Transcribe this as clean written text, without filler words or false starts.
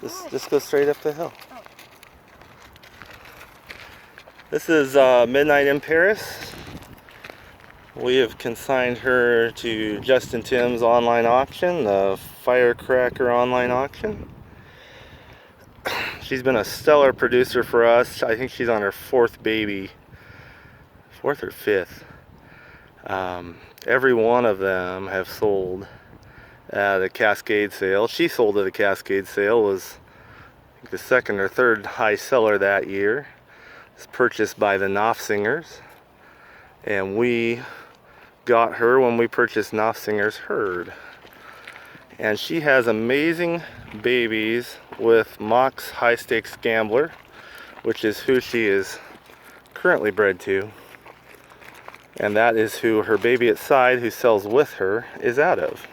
Just go straight up the hill. This is Midnight in Paris. We have consigned her to Justin Timm's online auction, the Firecracker online auction. She's been a stellar producer for us. I think she's on her fourth baby, fourth or fifth. Every one of them have sold at a Cascade sale. She sold at a Cascade sale, was I think the second or third high seller that year. It's purchased by the Knopfsingers, and we got her when we purchased Knopfsinger's herd. And she has amazing babies with Mox High Stakes Gambler, which is who she is currently bred to. And that is who her baby at side, who sells with her, is out of.